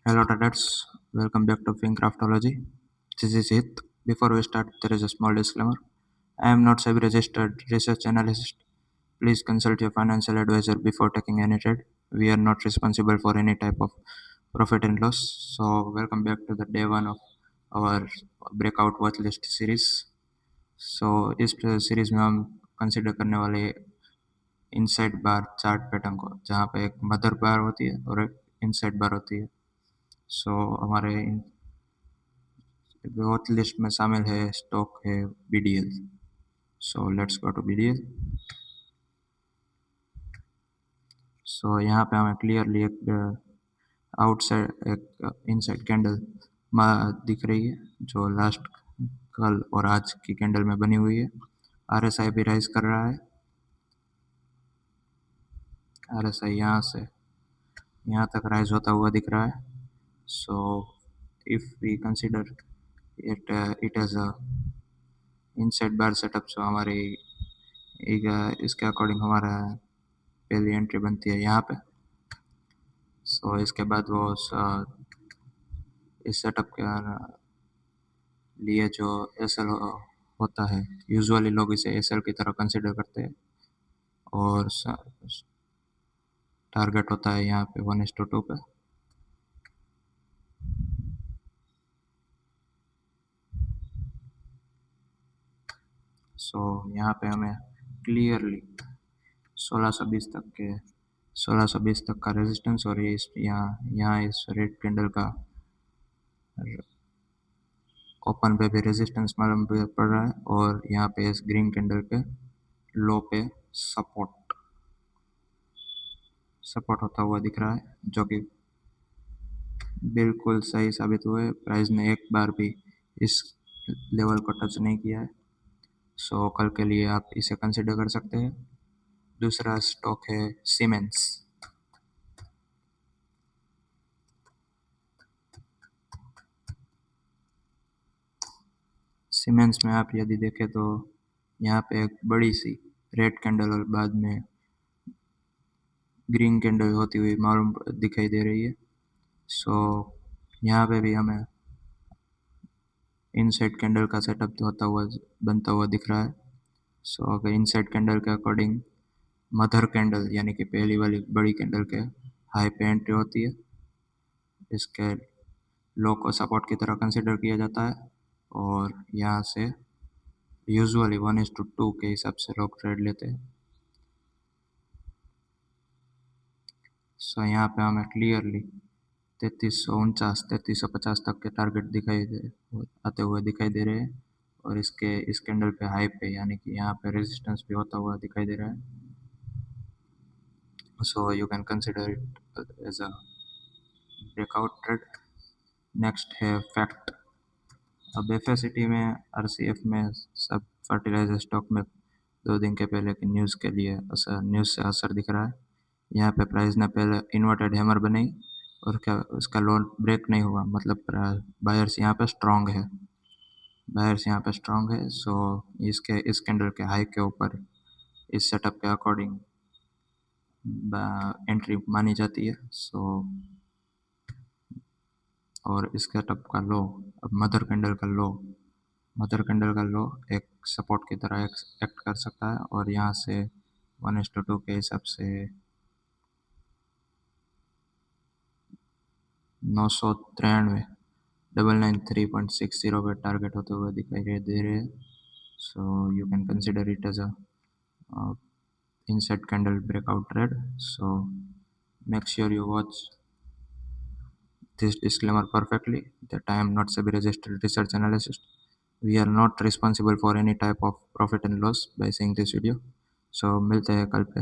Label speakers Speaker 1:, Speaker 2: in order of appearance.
Speaker 1: Hello traders, welcome back to Fincraftology. This is Hit. Before we start, there is a small disclaimer. I am not SEBI registered research analyst. Please consult your financial advisor before taking any trade. We are not responsible for any type of profit and loss. So welcome back to the day one of our breakout watch list series. So इस series में हम consider करने वाले inside bar chart pattern को, जहाँ पे एक mother बार होती है और एक इनसाइड बार होती है. सो हमारे वॉच लिस्ट में शामिल है स्टॉक है BDL. So let's go to BDL. So यहाँ पे हमें क्लियरली एक आउटसाइड एक इनसाइड कैंडल दिख रही है जो लास्ट कल और आज की कैंडल में बनी हुई है. RSI भी राइज कर रहा है. RSI यहाँ से यहाँ तक राइज होता हुआ दिख रहा है. So if we consider it as a inside bar setup, so हमारी इसके अकॉर्डिंग हमारा पहली एंट्री बनती है यहाँ पे. सो इसके बाद वो इस सेटअप के लिए जो SL होता है, यूजुअली लोग इसे SL की तरह कंसिडर करते हैं और टारगेट होता है यहाँ पे 1:2 पे. सो यहाँ पे हमें क्लियरली 1620 तक का रेजिस्टेंस और ये यहाँ इस रेड कैंडल का ओपन पे भी रेजिस्टेंस मालूम पड़ रहा है और यहाँ पे इस ग्रीन कैंडल के लो पे सपोर्ट होता हुआ दिख रहा है, जो कि बिल्कुल सही साबित हुए. प्राइस ने एक बार भी इस लेवल को टच नहीं किया है. सो कल के लिए आप इसे कंसिडर कर सकते हैं. दूसरा स्टॉक है सीमेंस. सीमेंस में आप यदि देखें तो यहाँ पे एक बड़ी सी रेड कैंडल और बाद में ग्रीन कैंडल होती हुई मालूम दिखाई दे रही है. सो यहाँ पे भी हमें इनसाइड कैंडल का सेटअप बनता हुआ दिख रहा है. सो अगर इनसाइड कैंडल के अकॉर्डिंग मदर कैंडल यानी कि पहली वाली बड़ी कैंडल के हाई पे एंट्री होती है. इसके लो को सपोर्ट की तरह कंसिडर किया जाता है और यहाँ से यूजुअली 1:2 के हिसाब से लोग ट्रेड लेते हैं. सो यहाँ पे हमें क्लियरली 3350 तक के टारगेट आते हुए दिखाई दे रहे हैं और इस कैंडल पे हाई पे यानी कि यहाँ पे रेजिस्टेंस भी होता हुआ दिखाई दे रहा है. So you can consider it as a breakout trade. Next है फैक्ट. अब FACT में RCF में सब फर्टिलाइजर स्टॉक में 2 दिन के पहले की न्यूज़ के लिए न्यूज़ से असर दिख रहा है. यहाँ पे प्राइस ने पहले इन्वर्टेड हैमर बनाई और क्या उसका लो ब्रेक नहीं हुआ, मतलब बायर्स यहाँ पे स्ट्रांग है. सो इस कैंडल के हाई के ऊपर इस सेटअप के अकॉर्डिंग एंट्री मानी जाती है. सो और इस सेटअप का लो, अब मदर कैंडल का लो एक सपोर्ट की तरह एक्ट कर सकता है और यहाँ से 1:2 के हिसाब से 993 993.60 पे टारगेट होते हुए दिखाई दे रहे हैं. So you can consider it as a inside candle breakout trade. So make sure you watch this disclaimer perfectly that I am not SEBI registered research analyst. We are not responsible for any type of profit and loss by seeing this video. So मिलते हैं कल पे.